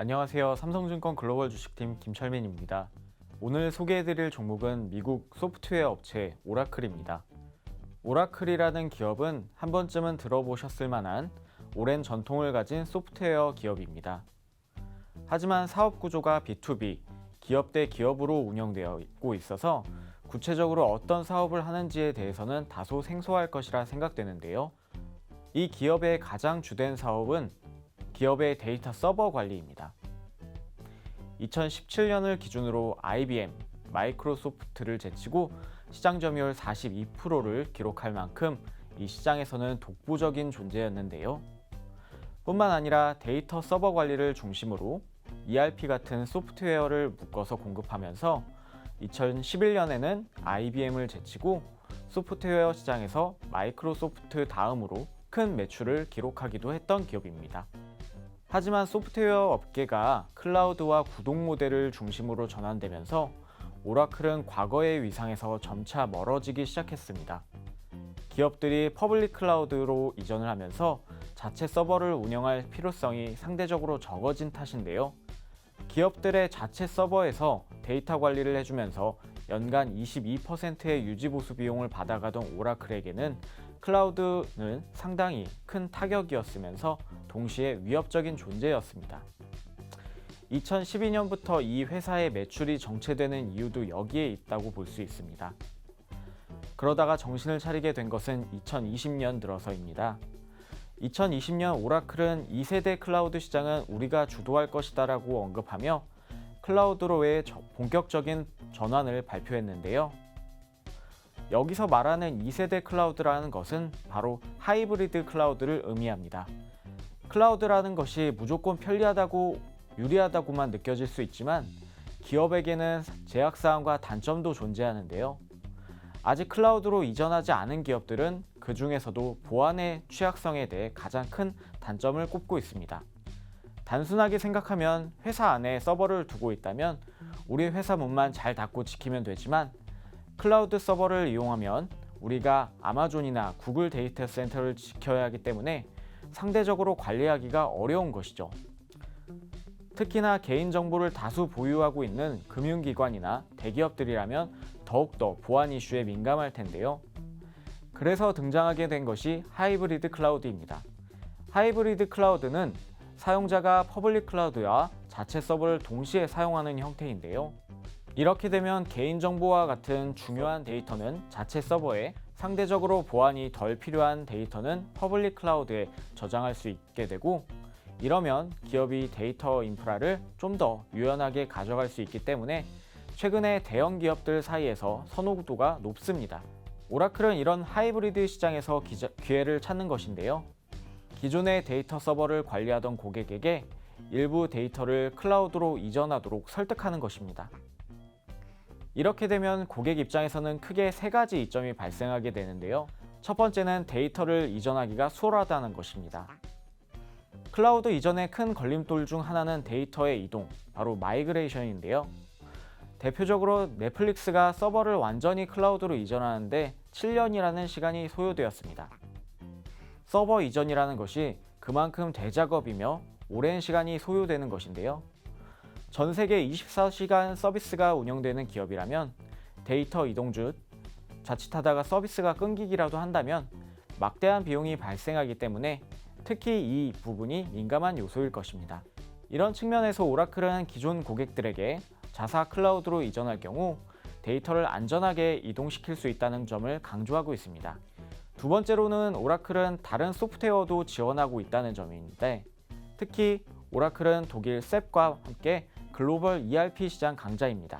안녕하세요. 삼성증권 글로벌 주식팀 김철민입니다. 오늘 소개해드릴 종목은 미국 소프트웨어 업체 오라클입니다. 오라클이라는 기업은 한 번쯤은 들어보셨을 만한 오랜 전통을 가진 소프트웨어 기업입니다. 하지만 사업 구조가 B2B, 기업 대 기업으로 운영되어 있어서 구체적으로 어떤 사업을 하는지에 대해서는 다소 생소할 것이라 생각되는데요. 이 기업의 가장 주된 사업은 기업의 데이터 서버 관리입니다. 2017년을 기준으로 IBM, 마이크로소프트를 제치고 시장 점유율 42%를 기록할 만큼 이 시장에서는 독보적인 존재였는데요. 뿐만 아니라 데이터 서버 관리를 중심으로 ERP 같은 소프트웨어를 묶어서 공급하면서 2011년에는 IBM을 제치고 소프트웨어 시장에서 마이크로소프트 다음으로 큰 매출을 기록하기도 했던 기업입니다. 하지만 소프트웨어 업계가 클라우드와 구독 모델을 중심으로 전환되면서 오라클은 과거의 위상에서 점차 멀어지기 시작했습니다. 기업들이 퍼블릭 클라우드로 이전을 하면서 자체 서버를 운영할 필요성이 상대적으로 적어진 탓인데요. 기업들의 자체 서버에서 데이터 관리를 해주면서 연간 22%의 유지보수 비용을 받아가던 오라클에게는 클라우드는 상당히 큰 타격이었으면서 동시에 위협적인 존재였습니다. 2012년부터 이 회사의 매출이 정체되는 이유도 여기에 있다고 볼 수 있습니다. 그러다가 정신을 차리게 된 것은 2020년 들어서입니다. 2020년 오라클은 2세대 클라우드 시장은 우리가 주도할 것이다 라고 언급하며 클라우드로의 본격적인 전환을 발표했는데요. 여기서 말하는 2세대 클라우드라는 것은 바로 하이브리드 클라우드를 의미합니다. 클라우드라는 것이 무조건 편리하다고 유리하다고만 느껴질 수 있지만 기업에게는 제약사항과 단점도 존재하는데요. 아직 클라우드로 이전하지 않은 기업들은 그 중에서도 보안의 취약성에 대해 가장 큰 단점을 꼽고 있습니다. 단순하게 생각하면 회사 안에 서버를 두고 있다면 우리 회사 문만 잘 닫고 지키면 되지만 클라우드 서버를 이용하면 우리가 아마존이나 구글 데이터 센터를 지켜야 하기 때문에 상대적으로 관리하기가 어려운 것이죠. 특히나 개인정보를 다수 보유하고 있는 금융기관이나 대기업들이라면 더욱더 보안 이슈에 민감할 텐데요. 그래서 등장하게 된 것이 하이브리드 클라우드입니다. 하이브리드 클라우드는 사용자가 퍼블릭 클라우드와 자체 서버를 동시에 사용하는 형태인데요. 이렇게 되면 개인정보와 같은 중요한 데이터는 자체 서버에, 상대적으로 보안이 덜 필요한 데이터는 퍼블릭 클라우드에 저장할 수 있게 되고, 이러면 기업이 데이터 인프라를 좀 더 유연하게 가져갈 수 있기 때문에 최근에 대형 기업들 사이에서 선호도가 높습니다. 오라클은 이런 하이브리드 시장에서 기회를 찾는 것인데요. 기존의 데이터 서버를 관리하던 고객에게 일부 데이터를 클라우드로 이전하도록 설득하는 것입니다. 이렇게 되면 고객 입장에서는 크게 세 가지 이점이 발생하게 되는데요. 첫 번째는 데이터를 이전하기가 수월하다는 것입니다. 클라우드 이전의 큰 걸림돌 중 하나는 데이터의 이동, 바로 마이그레이션인데요. 대표적으로 넷플릭스가 서버를 완전히 클라우드로 이전하는데 7년이라는 시간이 소요되었습니다. 서버 이전이라는 것이 그만큼 대작업이며 오랜 시간이 소요되는 것인데요. 전 세계 24시간 서비스가 운영되는 기업이라면 데이터 이동 중 자칫하다가 서비스가 끊기기라도 한다면 막대한 비용이 발생하기 때문에 특히 이 부분이 민감한 요소일 것입니다. 이런 측면에서 오라클은 기존 고객들에게 자사 클라우드로 이전할 경우 데이터를 안전하게 이동시킬 수 있다는 점을 강조하고 있습니다. 두 번째로는 오라클은 다른 소프트웨어도 지원하고 있다는 점인데, 특히 오라클은 독일 셉과 함께 글로벌 ERP 시장 강자입니다.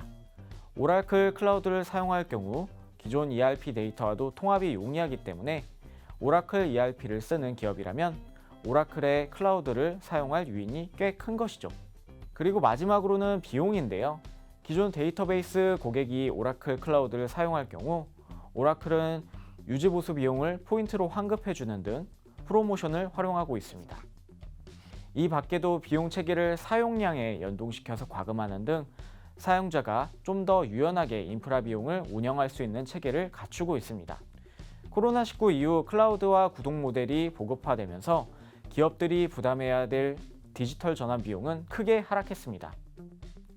오라클 클라우드를 사용할 경우 기존 ERP 데이터와도 통합이 용이하기 때문에 오라클 ERP를 쓰는 기업이라면 오라클의 클라우드를 사용할 유인이 꽤 큰 것이죠. 그리고 마지막으로는 비용인데요. 기존 데이터베이스 고객이 오라클 클라우드를 사용할 경우 오라클은 유지보수 비용을 포인트로 환급해주는 등 프로모션을 활용하고 있습니다. 이 밖에도 비용 체계를 사용량에 연동시켜서 과금하는 등 사용자가 좀 더 유연하게 인프라 비용을 운영할 수 있는 체계를 갖추고 있습니다. 코로나19 이후 클라우드와 구독 모델이 보급화되면서 기업들이 부담해야 될 디지털 전환 비용은 크게 하락했습니다.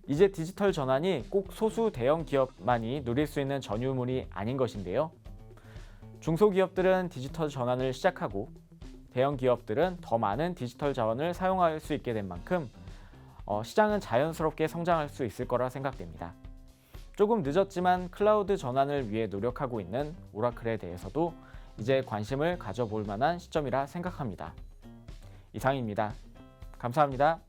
이제 디지털 전환이 꼭 소수 대형 기업만이 누릴 수 있는 전유물이 아닌 것인데요. 중소기업들은 디지털 전환을 시작하고 대형 기업들은 더 많은 디지털 자원을 사용할 수 있게 된 만큼 시장은 자연스럽게 성장할 수 있을 거라 생각됩니다. 조금 늦었지만 클라우드 전환을 위해 노력하고 있는 오라클에 대해서도 이제 관심을 가져볼 만한 시점이라 생각합니다. 이상입니다. 감사합니다.